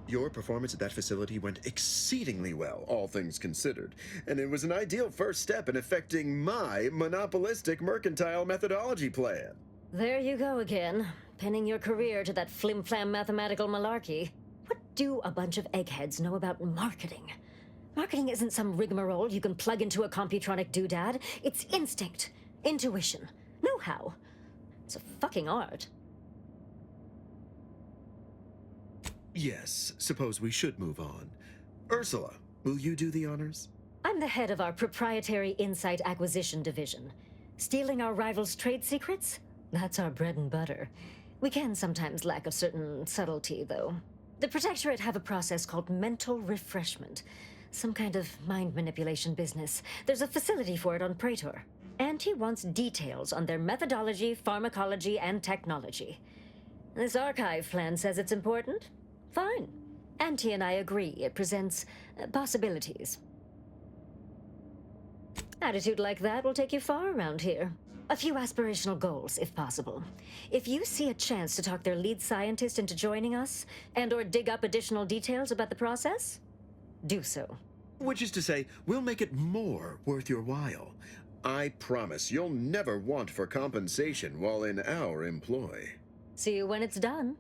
Your performance at that facility went exceedingly well, all things considered, and it was an ideal first step in effecting my monopolistic mercantile methodology plan. There you go again, pinning your career to that flim-flam mathematical malarkey. What do a bunch of eggheads know about marketing? Marketing isn't some rigmarole you can plug into a computronic doodad. It's instinct, intuition, know-how. It's a fucking art. Yes, suppose we should move on. Ursula, will you do the honors? I'm the head of our proprietary insight acquisition division. Stealing our rivals' trade secrets? That's our bread and butter. We can sometimes lack a certain subtlety, though. The Protectorate have a process called mental refreshment. Some kind of mind manipulation business. There's a facility for it on Praetor. Auntie wants details on their methodology, pharmacology, and technology. This archive plan says it's important. Fine. Auntie and I agree it presents possibilities. Attitude like that will take you far around here. A few aspirational goals, if possible. If you see a chance to talk their lead scientist into joining us, and/or dig up additional details about the process, do so. Which is to say, we'll make it more worth your while. I promise you'll never want for compensation while in our employ. See you when it's done.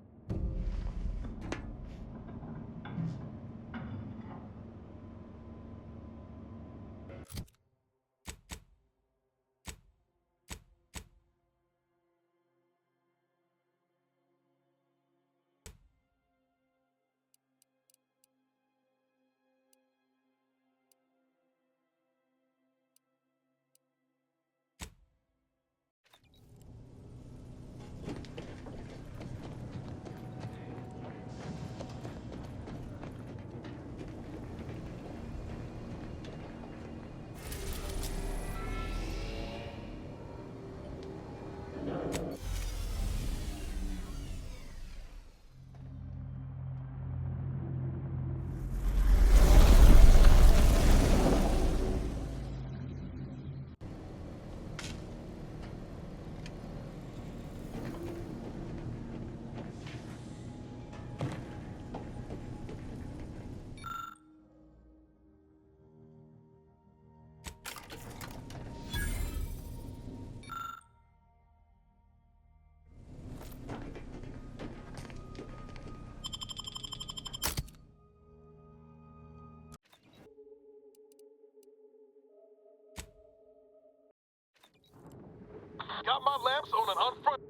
Got my lamps on an unfront.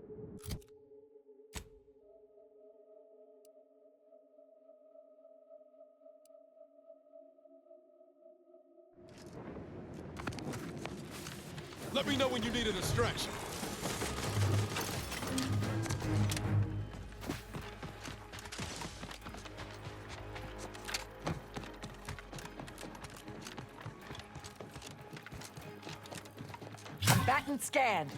Let me know when you need a distraction. Combatant scan.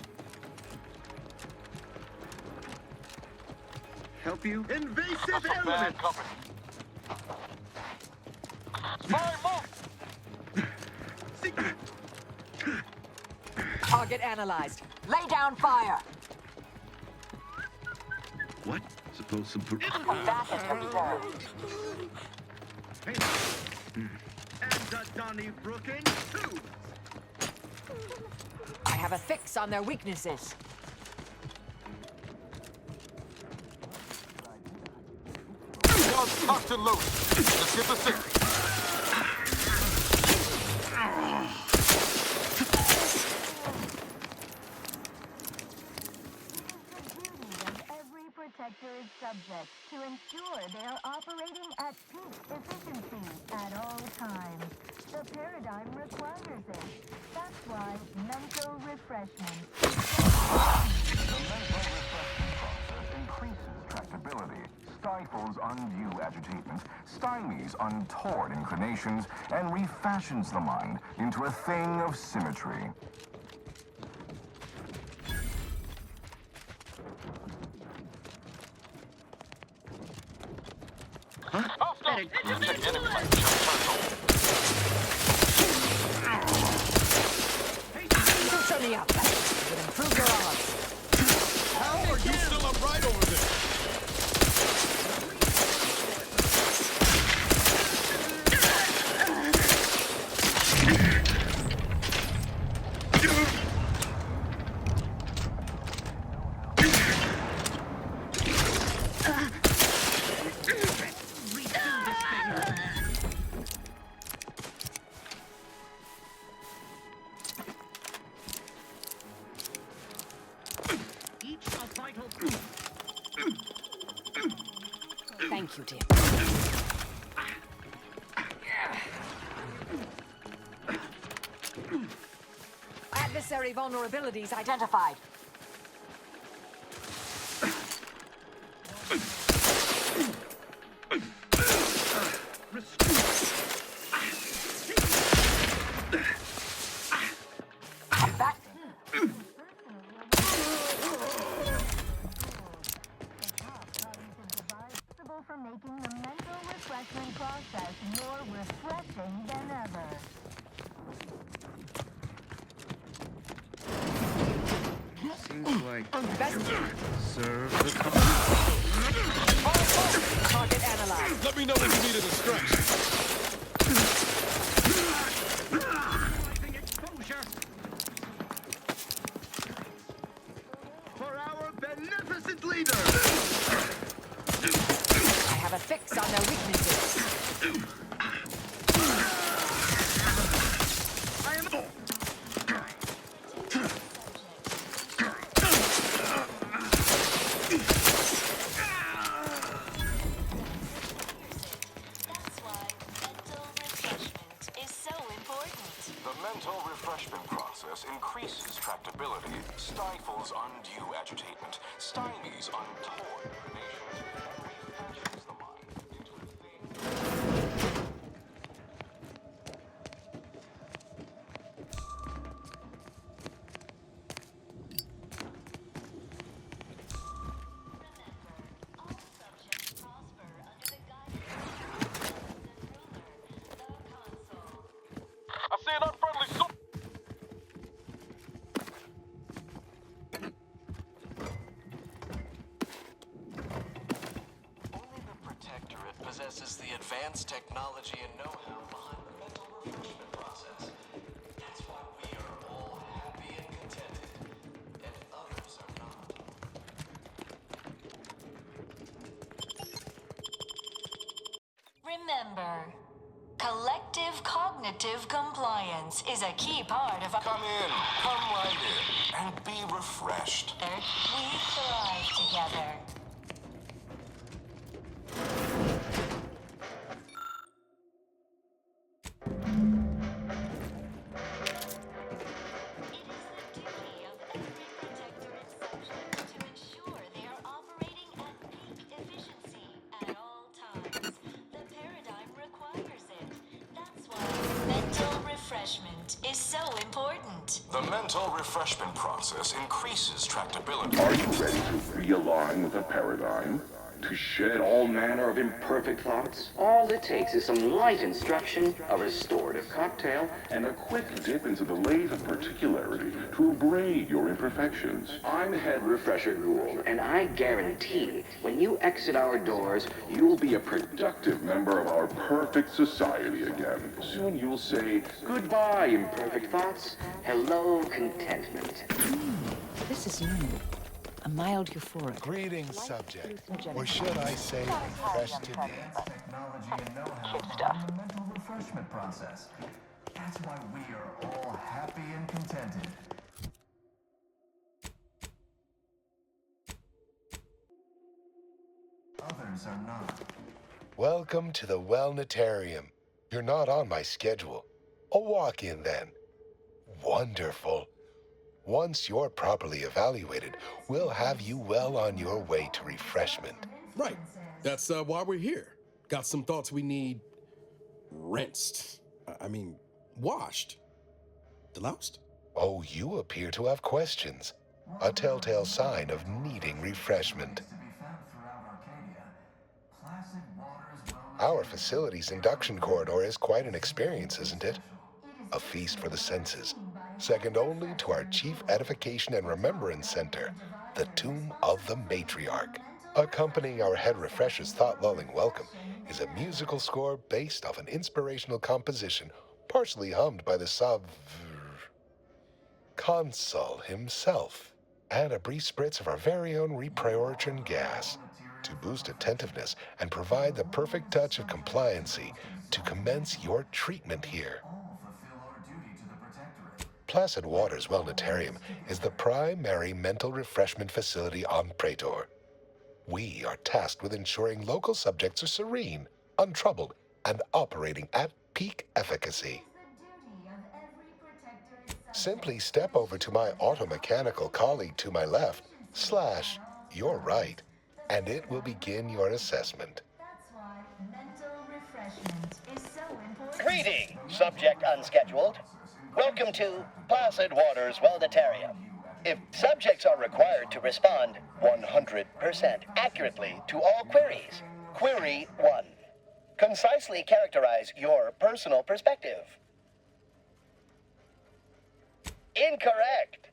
Help you? Invasive That's a bad element! company. Spy move! Target analyzed. Lay down fire. What? Suppose some... Combatant observed. And the Donnybrook too! I have a fix on their weaknesses. Guns cocked and loaded. Let's get the signal. Every protector is subject to ensure they are operating at peak efficiency at all times. The paradigm requires it. That's why mental refreshment. The mental refreshment process increases tractability, stifles undue agitation, stymies untoward inclinations, and refashions the mind into a thing of symmetry. Hostile! Check enemy flight. Show me up. It would improve your odds. How are you still upright over there? Thank you, dear. Adversary vulnerabilities identified. Back. Responsible for making the mental refreshment process more refreshing than ever. Seems like Best. serve the Target analyzed. Let me know when you need a distraction. Utilizing exposure. For our beneficent leader. I have a fix on their weaknesses. I am. That's why mental refreshment is so important. The mental refreshment process increases tractability, stifles undue agitation, stymies untoward inclinations, and refashions the mind into a thing. All subjects prosper under the guidance of the console. I see an unfriendly soul. Only the Protectorate possesses the advanced technology and know-how behind the mental refreshment process. That's why we are all happy and contented, and others are not. Remember, collective cognitive compliance is a key part of Come in, come right in, and be refreshed. we thrive together. It is the duty of every Protectorate subject to ensure they are operating at peak efficiency at all times. The paradigm requires it. That's why mental refreshment is so important. The mental refreshment process increases tractability. Are you ready to realign with the paradigm? To shed all manner of imperfect thoughts? All it takes is some light instruction, a restorative cocktail, And a quick dip into the lake of particularity to abrade your imperfections. I'm Head Refresher Gould, and I guarantee when you exit our doors, You'll be a productive member of our perfect society again. Soon you'll say, goodbye, imperfect thoughts, hello, contentment. This is new. A mild euphoric. Greetings, subject. Or should I say, refreshed to death? Technology and know-how behind the mental refreshment process. That's why we are all happy and contented. Others are not. Welcome to the Wellnatarium. You're not on my schedule. A walk-in then. Wonderful. Once you're properly evaluated, we'll have you well on your way to refreshment. Right. That's why we're here. Got some thoughts we need rinsed. I mean, washed. Deloused? Oh, you appear to have questions. A telltale sign of needing refreshment. To be found throughout Arcadia. Placid waters Our facility's induction corridor is quite an experience, isn't it? A feast for the senses, second only to our chief edification and remembrance center, the Tomb of the Matriarch. Accompanying our head refresher's thought-lulling welcome is a musical score based off an inspirational composition partially hummed by the consul himself, and a brief spritz of our very own repriorichin gas to boost attentiveness and provide the perfect touch of compliancy to commence your treatment here. all fulfill our duty to the Protectorate. Placid Waters Wellnatarium is the primary mental refreshment facility on Praetor. We are tasked with ensuring local subjects are serene, untroubled, and operating at peak efficacy. Simply step over to my automechanical colleague to my left, / your right, and it will begin your assessment. That's why mental refreshment is so important. Greeting, subject unscheduled. Welcome to Placid Waters Welditarium. If subjects are required to respond 100% accurately to all queries, query 1. Concisely characterize your personal perspective. Incorrect.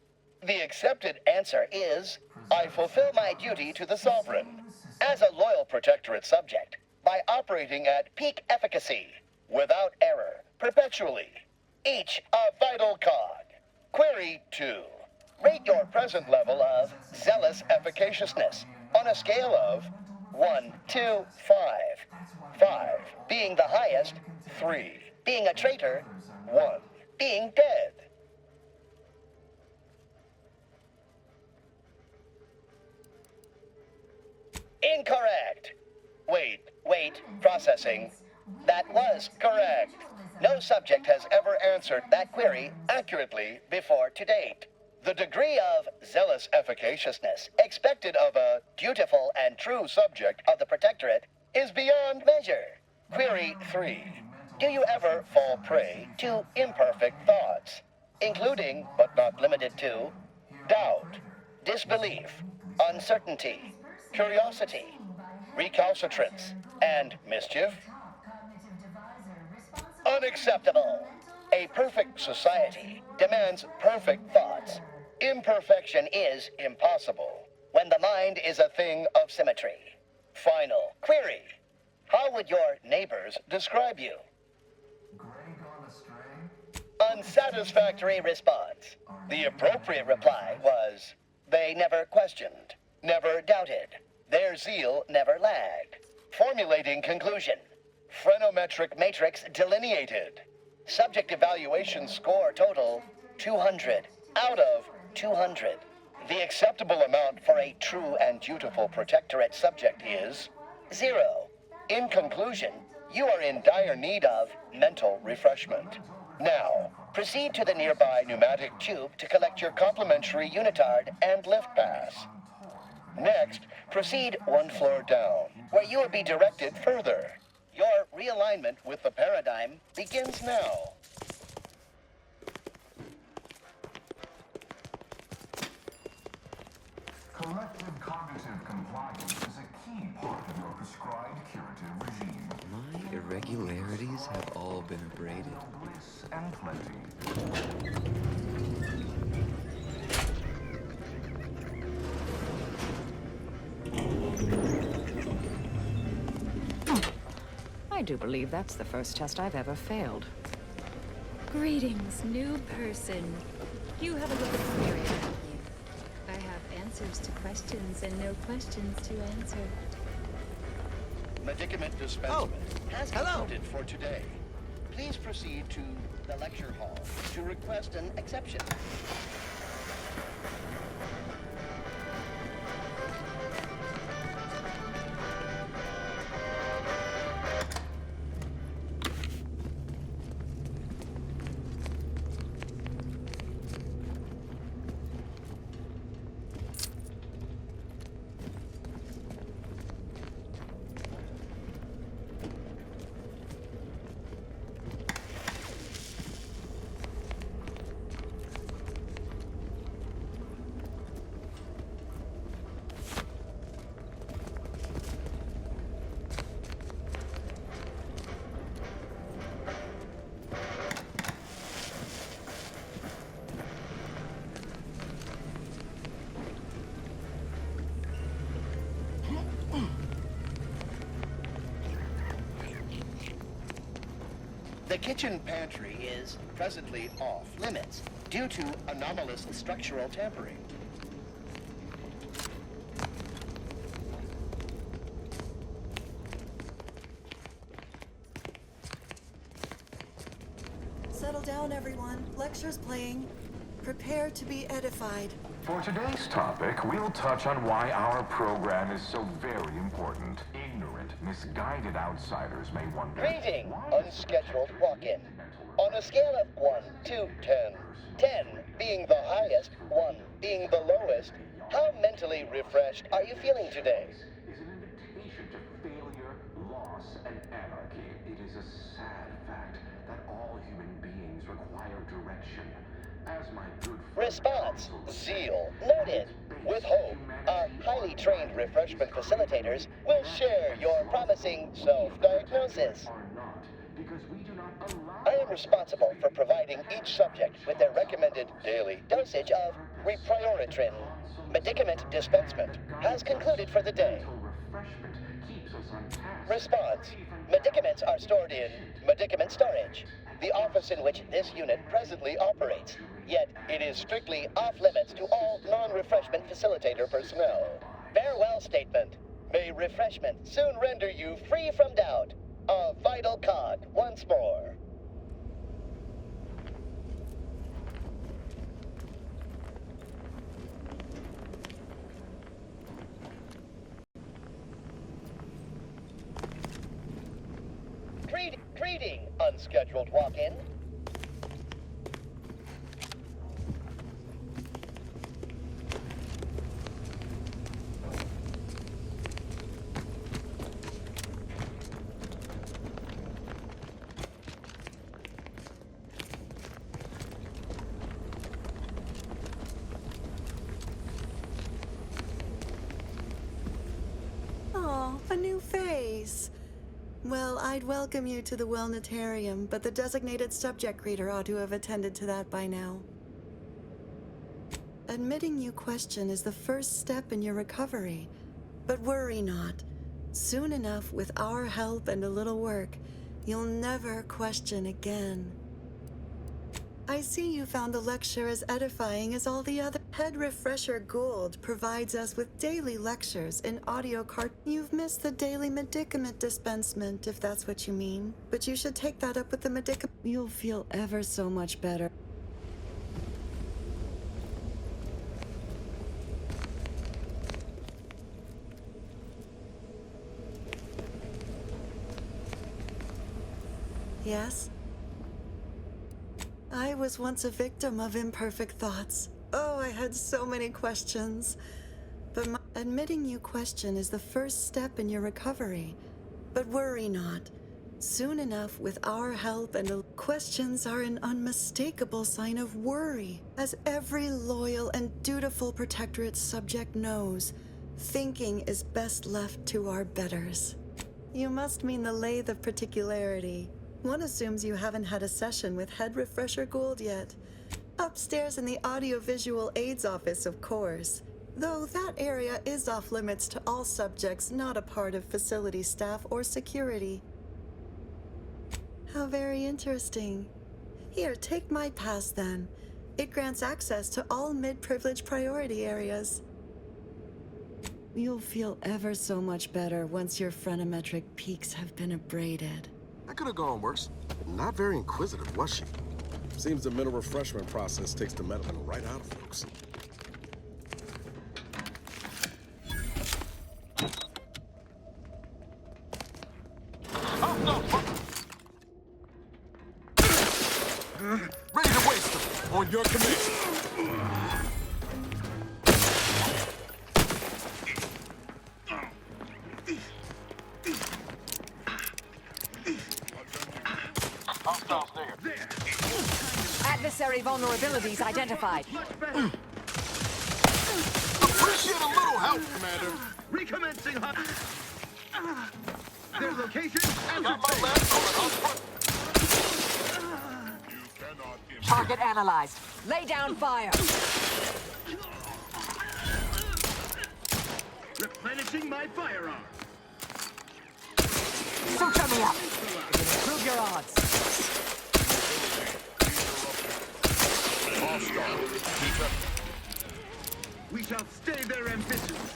The accepted answer is, I fulfill my duty to the Sovereign as a loyal protectorate subject by operating at peak efficacy, without error, perpetually, each a vital cog. Query 2. Rate your present level of zealous efficaciousness on a scale of 1 to 5. 5 being the highest, 3 being a traitor, 1 being dead. Incorrect. Wait, processing. That was correct. No subject has ever answered that query accurately before to date. The degree of zealous efficaciousness expected of a dutiful and true subject of the Protectorate is beyond measure. Query 3. Do you ever fall prey to imperfect thoughts, including, but not limited to, doubt, disbelief, uncertainty, curiosity, recalcitrance, and mischief? Unacceptable. A perfect society demands perfect thoughts. Imperfection is impossible when the mind is a thing of symmetry. Final query. How would your neighbors describe you? Unsatisfactory response. The appropriate reply was, they never questioned, never doubted. Their zeal never lagged. Formulating conclusion. Phrenometric matrix delineated. Subject evaluation score total 200 out of 200. The acceptable amount for a true and dutiful Protectorate subject is 0. In conclusion, you are in dire need of mental refreshment. Now, proceed to the nearby pneumatic tube to collect your complimentary unitard and lift pass. Next, proceed 1 floor down, where you will be directed further. Your realignment with the paradigm begins now. Collective cognitive compliance is a key part of your prescribed curative regime. My irregularities have all been abraded. Bliss and plenty. I do believe that's the first test I've ever failed. Greetings, new person. You have a little theory about you. I have answers to questions and no questions to answer. Medicament dispensement has concluded for today. Please proceed to the lecture hall to request an exception. The kitchen pantry is presently off limits due to anomalous structural tampering. Settle down, everyone. Lecture's playing. Prepare to be edified. For today's topic, we'll touch on why our program is so very important. Ignorant, misguided outsiders may wonder. Greeting, unscheduled walk-in. On a scale of 1 to 10, 10 being the highest, 1 being the lowest, how mentally refreshed are you feeling today? Is an invitation to failure, loss, and anarchy. It is a sad fact that all human beings require direction. As my good friend Response, zeal, noted. With hope, our highly trained refreshment facilitators will share your promising self-diagnosis. are not, because we do not allow I am responsible for providing each subject with their recommended daily dosage of reprioritrin. Medicament dispensement has concluded for the day. refreshment keeps us on task. Response. Medicaments are stored in medicament storage, the office in which this unit presently operates. Yet, it is strictly off-limits to all non-refreshment facilitator personnel. Farewell statement. May refreshment soon render you free from doubt. A vital cog once more. Greeting, unscheduled walk-in. Oh, a new face. Well, I'd welcome you to the Wellnetarium, but the designated subject reader ought to have attended to that by now. Admitting you question is the first step in your recovery. But worry not. Soon enough, with our help and a little work, you'll never question again. I see you found the lecture as edifying as all the other. Head Refresher Gould provides us with daily lectures in audio cart. You've missed the daily medicament dispensement, if that's what you mean. But you should take that up with the medicament. You'll feel ever so much better. Yes? I was once a victim of imperfect thoughts. Oh, I had so many questions. But admitting you question is the first step in your recovery. But worry not. Soon enough, with our help and questions are an unmistakable sign of worry. As every loyal and dutiful Protectorate subject knows, thinking is best left to our betters. You must mean the lathe of particularity. One assumes you haven't had a session with Head Refresher Gould yet. Upstairs in the audiovisual aids office, of course. Though that area is off limits to all subjects not a part of facility staff or security. How very interesting. Here, take my pass then. It grants access to all mid-privilege priority areas. You'll feel ever so much better once your phrenometric peaks have been abraded. That could have gone worse. Not very inquisitive, was she? Seems the mental refreshment process takes the medicine right out of folks. Ready to waste them. On your command. Adversary vulnerabilities identified. Appreciate a little help, Commander. Recommencing hunt. Their location and Target analyzed. Lay down fire. replenishing my firearm. Suture me up. Improve your odds. We shall stay their ambitions.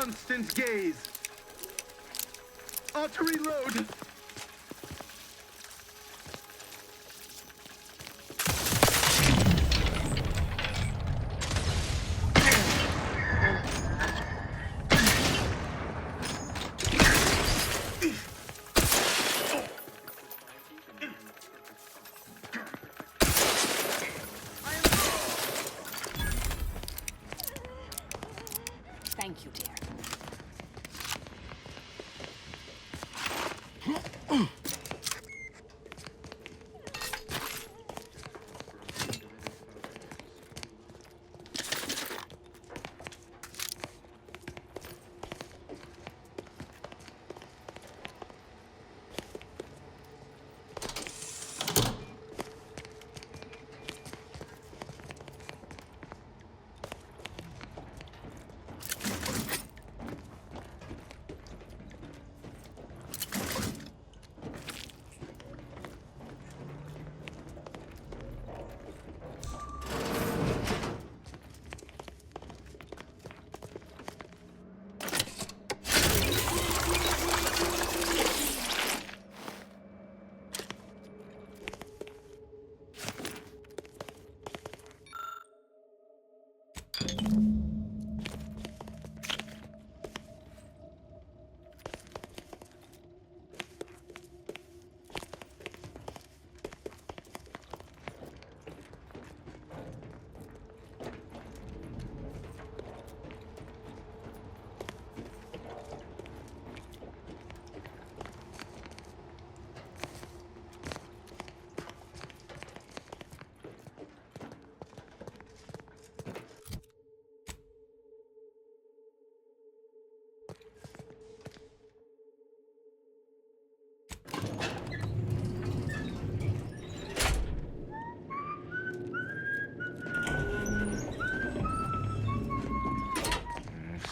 constant gaze. Ought to reload. Thank you, dear.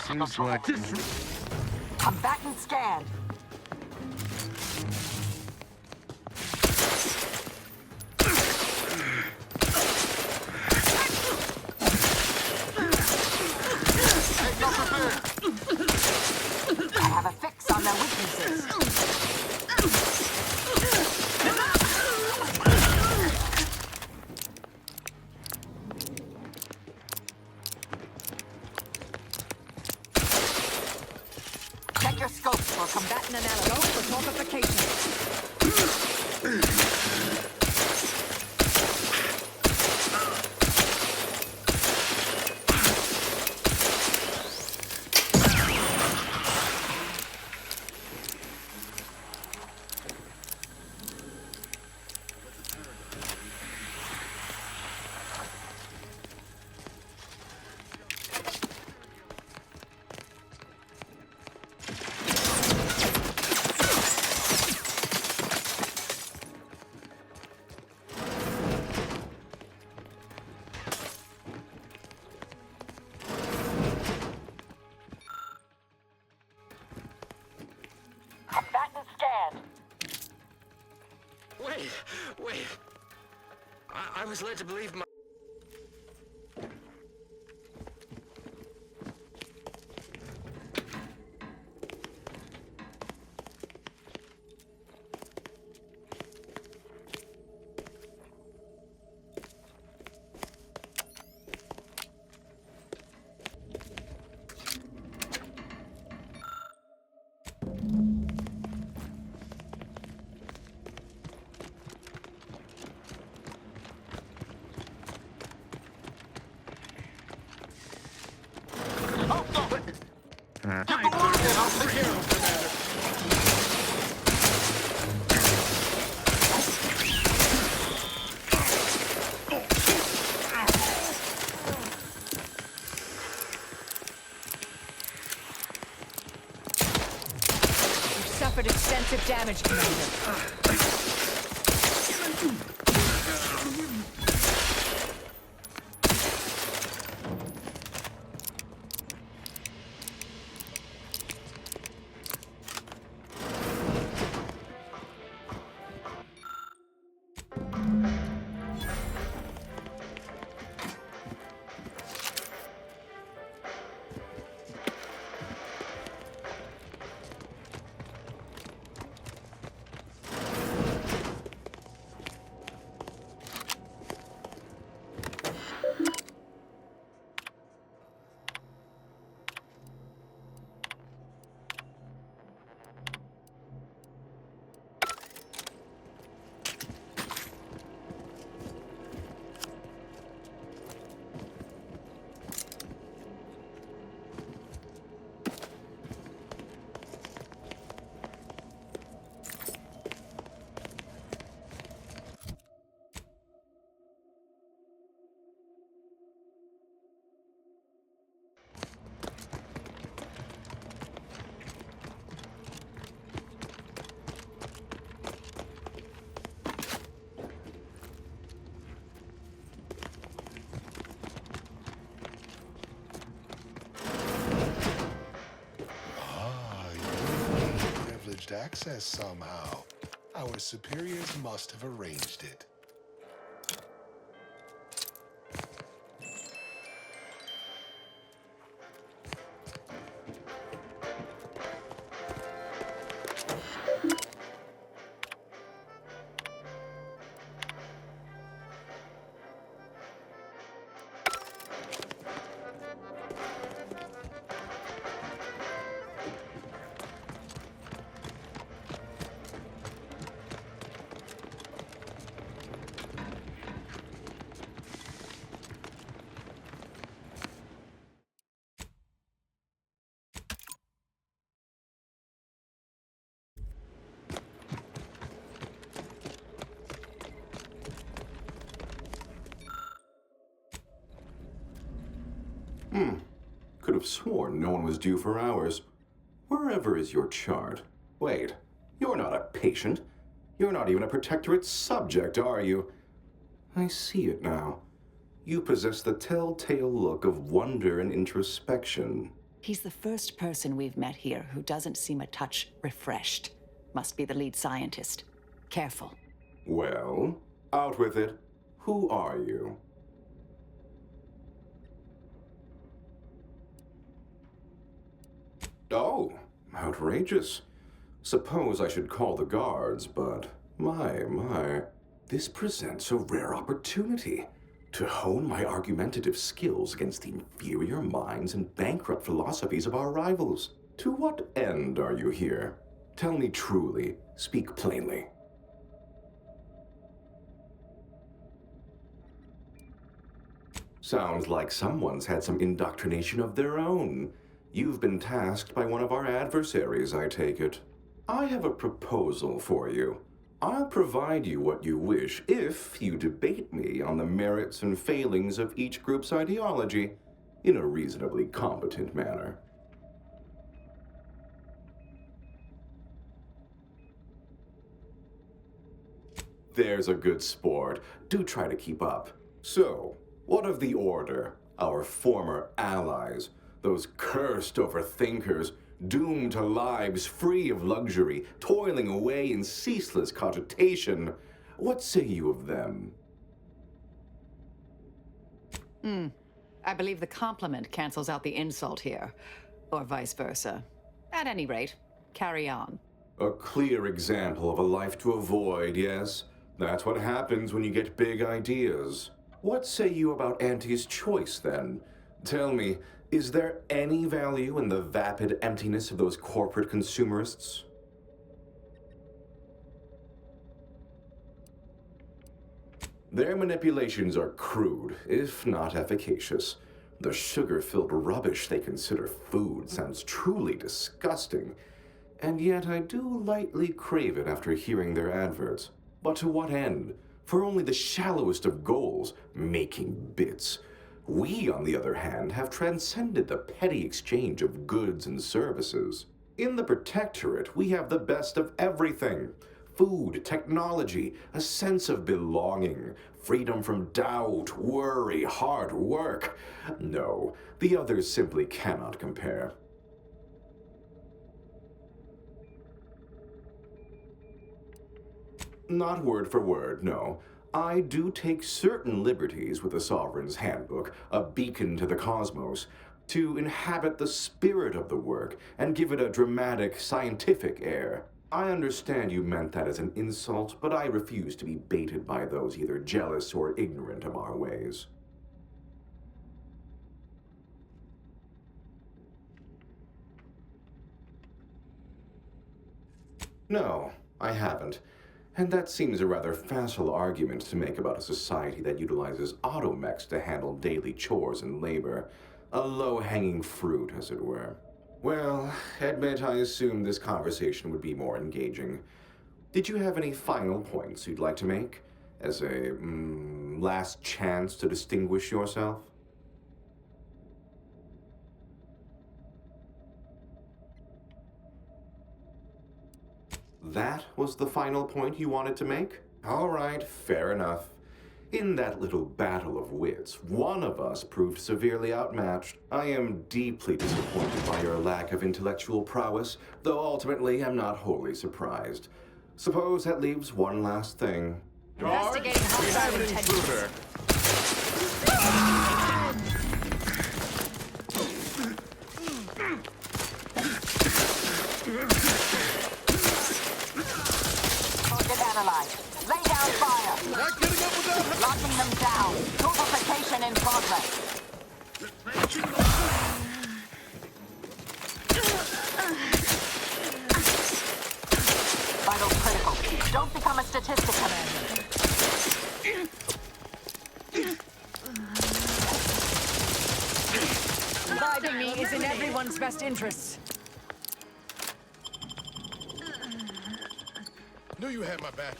Seems like Combatant scanned. I have a fix on their weaknesses. Check your scope for combatant analysis. Scope for Combatant scanned. Wait. I was led to believe my... Suffered extensive damage, Commander. privileged access somehow. Our superiors must have arranged it. Could have sworn no one was due for hours. Wherever is your chart? Wait, you're not a patient. You're not even a protectorate subject, are you? I see it now. You possess the telltale look of wonder and introspection. He's the first person we've met here who doesn't seem a touch refreshed. Must be the lead scientist. Careful. Well, out with it. Who are you? Oh, outrageous. Suppose I should call the guards, but my, this presents a rare opportunity to hone my argumentative skills against the inferior minds and bankrupt philosophies of our rivals. To what end are you here? Tell me truly, speak plainly. Sounds like someone's had some indoctrination of their own. You've been tasked by one of our adversaries, I take it. I have a proposal for you. I'll provide you what you wish if you debate me on the merits and failings of each group's ideology in a reasonably competent manner. There's a good sport. Do try to keep up. So, what of the Order, our former allies? Those cursed overthinkers, doomed to lives free of luxury, toiling away in ceaseless cogitation. What say you of them? I believe the compliment cancels out the insult here. Or vice versa. At any rate, carry on. A clear example of a life to avoid, yes? That's what happens when you get big ideas. What say you about Auntie's choice, then? Tell me, is there any value in the vapid emptiness of those corporate consumerists? Their manipulations are crude, if not efficacious. The sugar-filled rubbish they consider food sounds truly disgusting. And yet I do lightly crave it after hearing their adverts. But to what end? For only the shallowest of goals, making bits. We, on the other hand, have transcended the petty exchange of goods and services. In the Protectorate, we have the best of everything. Food, technology, a sense of belonging, freedom from doubt, worry, hard work. No, the others simply cannot compare. Not word for word, no. I do take certain liberties with the Sovereign's Handbook, a beacon to the cosmos, to inhabit the spirit of the work and give it a dramatic, scientific air. I understand you meant that as an insult, but I refuse to be baited by those either jealous or ignorant of our ways. No, I haven't. And that seems a rather facile argument to make about a society that utilizes automechs to handle daily chores and labor. A low-hanging fruit, as it were. Well, admit I assumed this conversation would be more engaging. Did you have any final points you'd like to make? As a, last chance to distinguish yourself? That was the final point you wanted to make? All right, fair enough. In that little battle of wits, one of us proved severely outmatched. I am deeply disappointed by your lack of intellectual prowess, though ultimately I'm not wholly surprised. Suppose that leaves one last thing. Investigating We have an intruder. Target analyzed. Lay down fire. Not getting up without her. Locking them down. Purification in progress. Vital critical. Don't become a statistic, Commander. Reviving me is in everyone's best interests. Knew you had my back.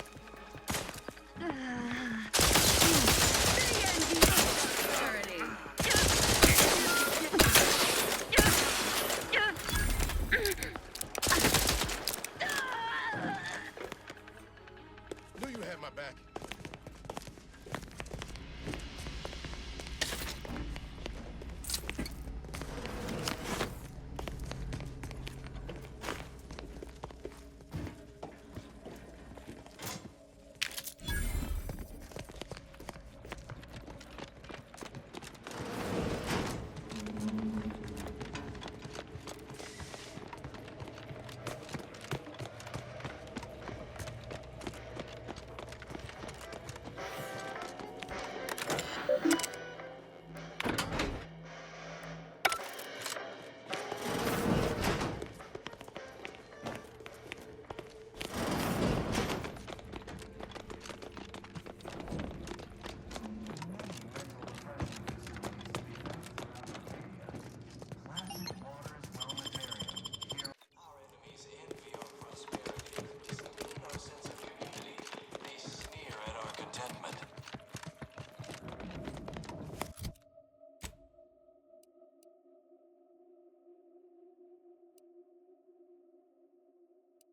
Knew you had my back.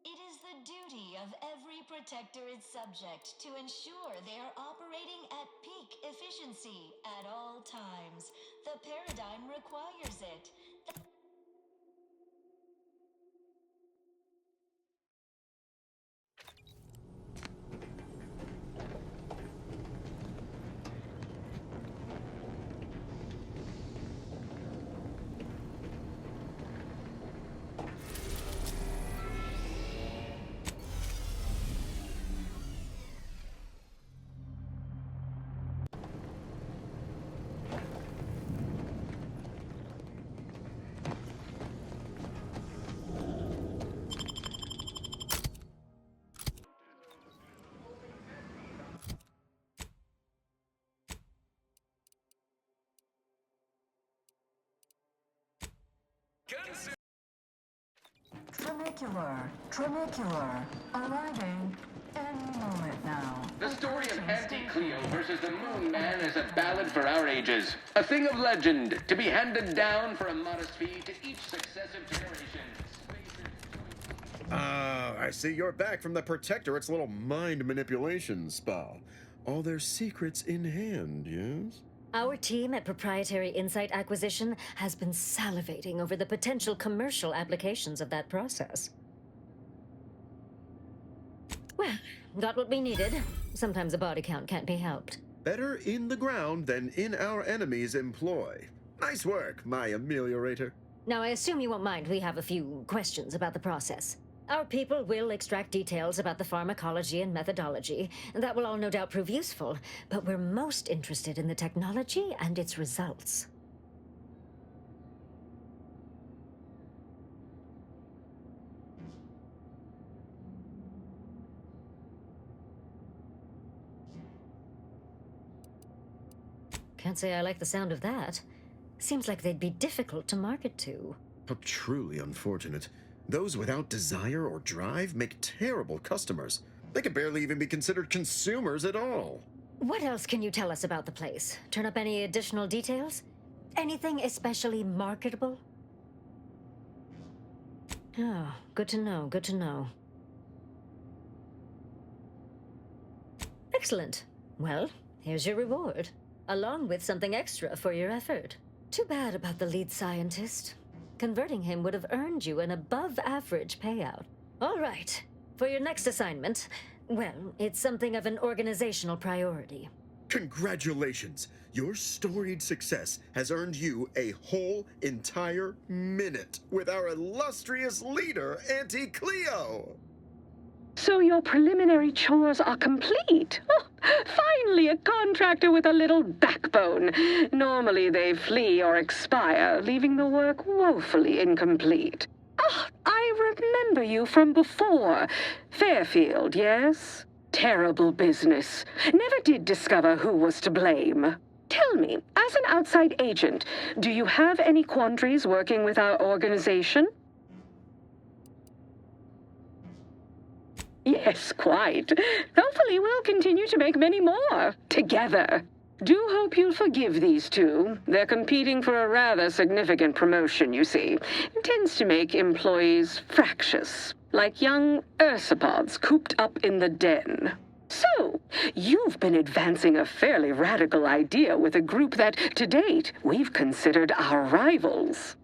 It is the duty of every protector its subject to ensure they are operating at peak efficiency at all times. The paradigm requires it. Trinicular. Arriving any moment now. The story of Auntie Cleo versus the Moon Man is a ballad for our ages. A thing of legend, to be handed down for a modest fee to each successive generation. Ah, I see you're back from the Protectorate's little mind manipulation spa. All their secrets in hand, yes? Our team at Proprietary Insight Acquisition has been salivating over the potential commercial applications of that process. Well, got what we needed. Sometimes a body count can't be helped. Better in the ground than in our enemy's employ. Nice work, my ameliorator. Now, I assume you won't mind we have a few questions about the process. Our people will extract details about the pharmacology and methodology, and that will all no doubt prove useful, but we're most interested in the technology and its results. Can't say I like the sound of that. Seems like they'd be difficult to market to. How truly unfortunate. Those without desire or drive make terrible customers. They could barely even be considered consumers at all. What else can you tell us about the place? Turn up any additional details? Anything especially marketable? Oh, good to know, good to know. Excellent. Well, Here's your reward, along with something extra for your effort. Too bad about the lead scientist. Converting him would have earned you an above-average payout. All right, for your next assignment, well, it's something of an organizational priority. Congratulations! Your storied success has earned you a whole entire minute with our illustrious leader, Auntie Cleo! So your preliminary chores are complete? Oh, finally a contractor with a little backbone. Normally they flee or expire, leaving the work woefully incomplete. Ah, I remember you from before. Fairfield, yes? Terrible business. Never did discover who was to blame. Tell me, as an outside agent, do you have any quandaries working with our organization? Yes, quite. Hopefully we'll continue to make many more, together. Do hope you'll forgive these two. They're competing for a rather significant promotion, you see. It tends to make employees fractious, like young ursopods cooped up in the den. So, you've been advancing a fairly radical idea with a group that, to date, we've considered our rivals.